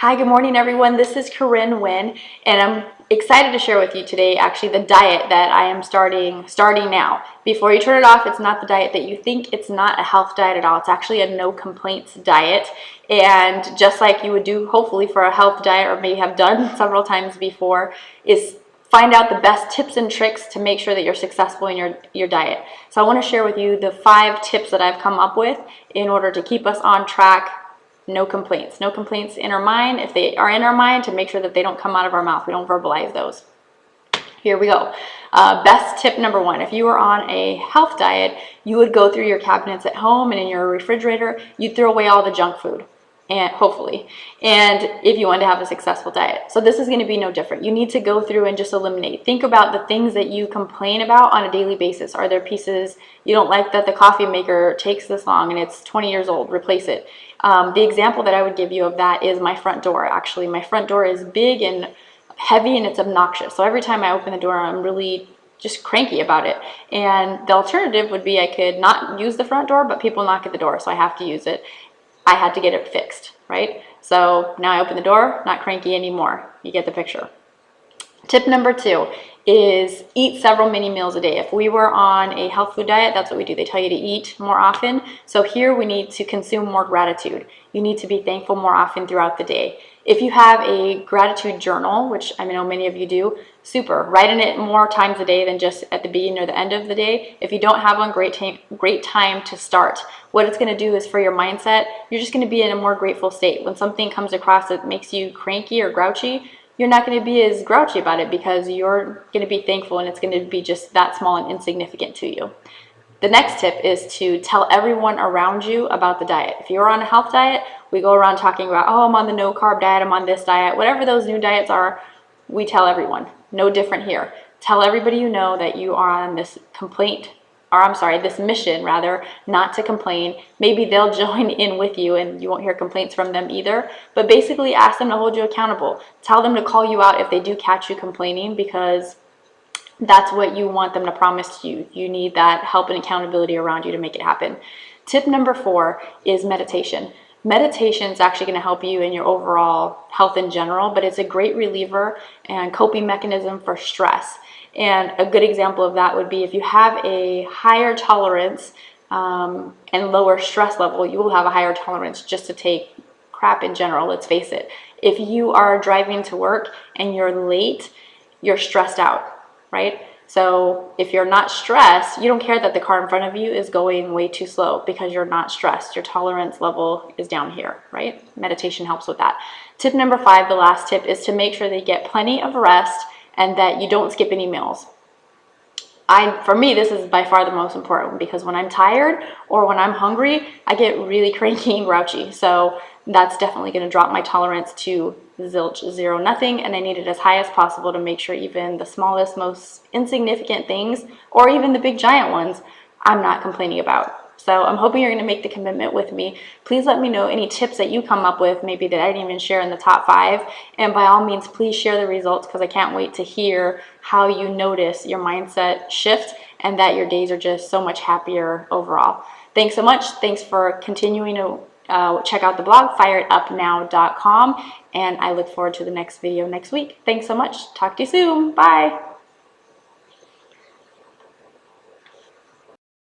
Hi, good morning everyone. This is Carin Nguyen, and I'm excited to share with you today actually the diet that I am starting now. Before you turn it off, it's not the diet that you think. It's not a health diet at all. It's actually a no complaints diet. And just like you would do hopefully for a health diet, or maybe have done several times before, is find out the best tips and tricks to make sure that you're successful in your diet. So I want to share with you the 5 tips that I've come up with in order to keep us on track. No complaints. No complaints in our mind. If they are in our mind, to make sure that they don't come out of our mouth. We don't verbalize those. Here we go. Best tip number 1. If you were on a health diet, you would go through your cabinets at home and in your refrigerator. You'd throw away all the junk food, and hopefully, and if you want to have a successful diet. So this is going to be no different. You need to go through and just eliminate. Think about the things that you complain about on a daily basis. Are there pieces you don't like that the coffee maker takes this long and it's 20 years old? Replace it. The example that I would give you of that is my front door. Actually, my front door is big and heavy and it's obnoxious. So every time I open the door, I'm really just cranky about it. And the alternative would be I could not use the front door, but people knock at the door, so I have to use it. I had to get it fixed, right? So now I open the door, not cranky anymore. You get the picture. Tip number 2 is eat several mini meals a day. If we were on a health food diet, that's what we do. They tell you to eat more often. So here we need to consume more gratitude. You need to be thankful more often throughout the day. If you have a gratitude journal, which I know many of you do, super. Write in it more times a day than just at the beginning or the end of the day. If you don't have one, great time to start. What it's going to do is for your mindset, you're just going to be in a more grateful state. When something comes across that makes you cranky or grouchy, you're not going to be as grouchy about it because you're going to be thankful and it's going to be just that small and insignificant to you. The next tip is to tell everyone around you about the diet. If you're on a health diet, we go around talking about, oh, I'm on the no carb diet, I'm on this diet, whatever those new diets are, we tell everyone. No different here. Tell everybody you know that you are on this this mission rather, not to complain. Maybe they'll join in with you and you won't hear complaints from them either. But basically ask them to hold you accountable. Tell them to call you out if they do catch you complaining, because that's what you want them to promise to you. You need that help and accountability around you to make it happen. Tip number 4 is meditation. Meditation is actually going to help you in your overall health in general, but it's a great reliever and coping mechanism for stress. And a good example of that would be if you have a higher tolerance and lower stress level, you will have a higher tolerance just to take crap in general, let's face it. If you are driving to work and you're late, you're stressed out, right? So if you're not stressed, you don't care that the car in front of you is going way too slow because you're not stressed. Your tolerance level is down here, right? Meditation helps with that. Tip number 5, the last tip, is to make sure that you get plenty of rest and that you don't skip any meals. For me, this is by far the most important, because when I'm tired or when I'm hungry, I get really cranky and grouchy. So that's definitely going to drop my tolerance to zilch, 0, nothing, and I need it as high as possible to make sure even the smallest, most insignificant things, or even the big giant ones, I'm not complaining about. So I'm hoping you're going to make the commitment with me. Please let me know any tips that you come up with, maybe that I didn't even share in the top 5. And by all means, please share the results, because I can't wait to hear how you notice your mindset shift and that your days are just so much happier overall. Thanks so much. Thanks for continuing to check out the blog, fireitupnow.com. And I look forward to the next video next week. Thanks so much. Talk to you soon. Bye.